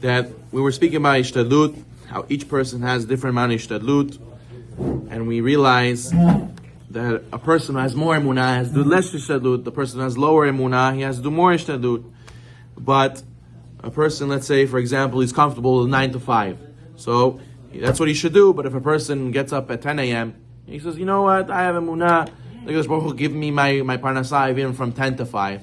that we were speaking about Hishtadlut, how each person has a different amount of Hishtadlut, and we realize that a person who has more emunah has to do less Hishtadlut, the person who has lower emunah, he has to do more Hishtadlut. But a person, let's say, for example, he's comfortable 9 to 5. So that's what he should do. But if a person gets up at 10 a.m., he says, you know what, I have emunah, the Baruch Hu give me my parnasah even from 10 to 5.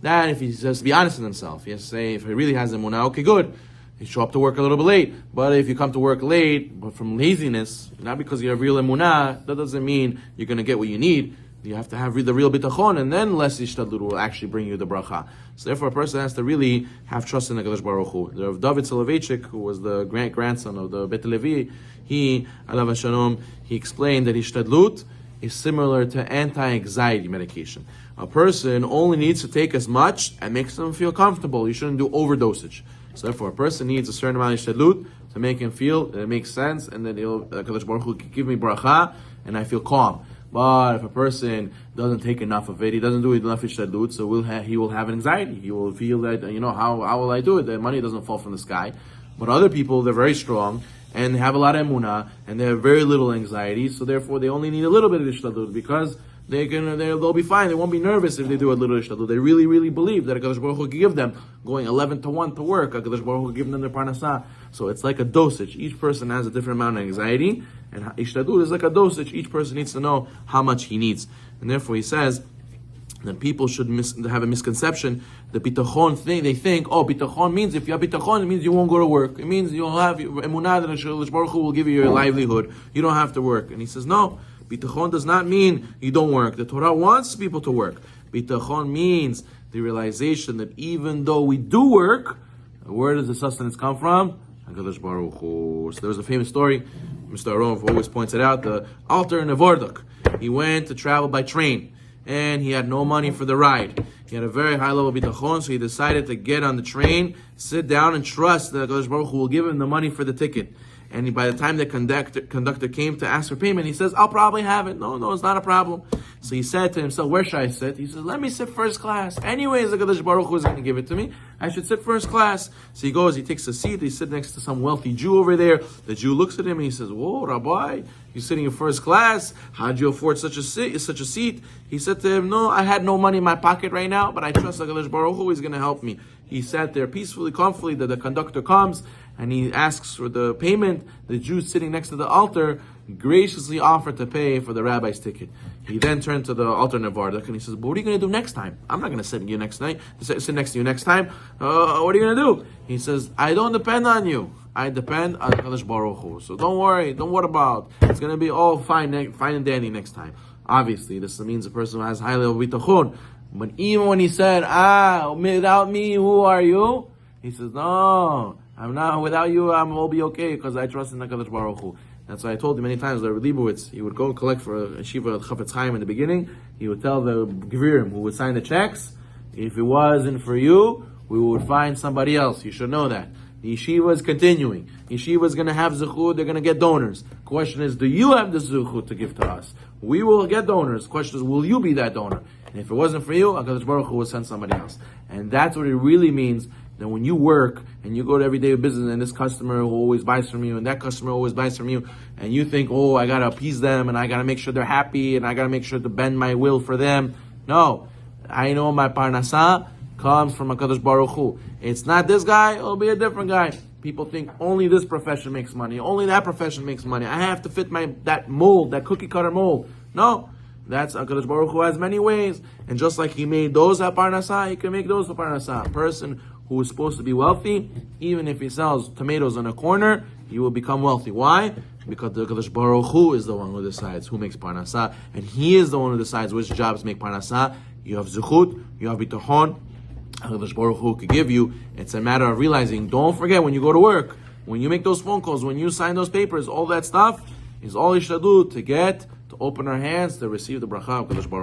Then if he says to be honest with himself, he has to say, if he really has emunah, okay, good. You show up to work a little bit late. But if you come to work late, but from laziness, not because you have real emunah, that doesn't mean you're going to get what you need. You have to have the real bitachon, and then less Hishtadlut will actually bring you the bracha. So therefore, a person has to really have trust in the Kadosh Baruch Hu. The Rav David Soloveitchik, who was the grandson of the Bet Levi, he, alav hashalom, he explained that Hishtadlut is similar to anti-anxiety medication. A person only needs to take as much and makes them feel comfortable. You shouldn't do overdosage. So therefore, a person needs a certain amount of Hishtadlut to make him feel that it makes sense, and that Kadosh Baruch Hu can give me bracha, and I feel calm. But if a person doesn't take enough of it, he doesn't do enough Hishtadlut, so he will have anxiety. He will feel that, how will I do it? The money doesn't fall from the sky. But other people, they're very strong, and they have a lot of emunah, and they have very little anxiety, so therefore they only need a little bit of Hishtadlut, because they'll be fine. They won't be nervous if they do a little Hishtadlut. They really, really believe that HaKadosh Baruch Hu can give them going 11 to 1 to work. HaKadosh Baruch Hu will give them their parnasah. So it's like a dosage. Each person has a different amount of anxiety, and Hishtadlut is like a dosage. Each person needs to know how much he needs. And therefore he says that people should have a misconception. The bitachon thing, they think, bitachon means if you have bitachon, it means you won't go to work. It means you'll have emunah that HaKadosh Baruch Hu will give you your livelihood. You don't have to work. And he says, no. Bitachon does not mean you don't work. The Torah wants people to work. Bitachon means the realization that even though we do work, where does the sustenance come from? HaKadosh Baruch Hu. So there was a famous story, Mr. Aronov always points it out, the altar in Nevardok. He went to travel by train, and he had no money for the ride. He had a very high level of bitachon, so he decided to get on the train, sit down, and trust that HaKadosh Baruch Hu will give him the money for the ticket. And by the time the conductor came to ask for payment, he says, I'll probably have it. No, it's not a problem. So he said to himself, where should I sit? He says, let me sit first class. Anyways, the HaKadosh Baruch Hu is going to give it to me. I should sit first class. So he goes, he takes a seat. He sits next to some wealthy Jew over there. The Jew looks at him and he says, whoa, Rabbi, you're sitting in first class. How'd you afford such a seat? He said to him, no, I had no money in my pocket right now, but I trust the HaKadosh Baruch Hu is going to help me. He sat there peacefully, comfortably, that the conductor comes and he asks for the payment. The Jew sitting next to the altar graciously offered to pay for the rabbi's ticket. He then turned to the altar Nevardok and he says, but what are you going to do next time? I'm not going to sit next to you next time. What are you going to do? He says, I don't depend on you. I depend on HaKadosh Baruch Hu. So don't worry about it. It's going to be all fine and dandy next time. Obviously, this means a person who has high level bitachon. But even when he said, without me, who are you? He says, no, I'm not. Without you, I will be okay because I trust in HaKadosh Baruch Hu. That's why I told you many times that Rabbi Leibowitz, he would go collect for a yeshiva at Chafetz Chaim in the beginning. He would tell the Gevirim who would sign the checks, if it wasn't for you, we would find somebody else. You should know that. The yeshiva is continuing. The yeshiva is going to have zechut. They're going to get donors. Question is, do you have the zechut to give to us? We will get donors. Question is, will you be that donor? And if it wasn't for you, HaKadosh Baruch Hu will send somebody else. And that's what it really means. That when you work and you go to everyday business and this customer who always buys from you and that customer always buys from you and you think, I got to appease them and I got to make sure they're happy and I got to make sure to bend my will for them. No. I know my parnasah comes from HaKadosh Baruch Hu. It's not this guy, it'll be a different guy. People think only this profession makes money, only that profession makes money. I have to fit that mold, that cookie cutter mold. No. That's HaKadosh Baruch Hu has many ways. And just like he made those at parnasah, he can make those for parnasah. A person who is supposed to be wealthy, even if he sells tomatoes on a corner, he will become wealthy. Why? Because the HaKadosh Baruch Hu is the one who decides who makes parnasah, and he is the one who decides which jobs make parnasah. You have zechut, you have bitachon, HaKadosh Baruch Hu could give you. It's a matter of realizing, don't forget when you go to work, when you make those phone calls, when you sign those papers, all that stuff is all Hishtadlut to open our hands to receive the bracha of HaKadosh Baruch Hu.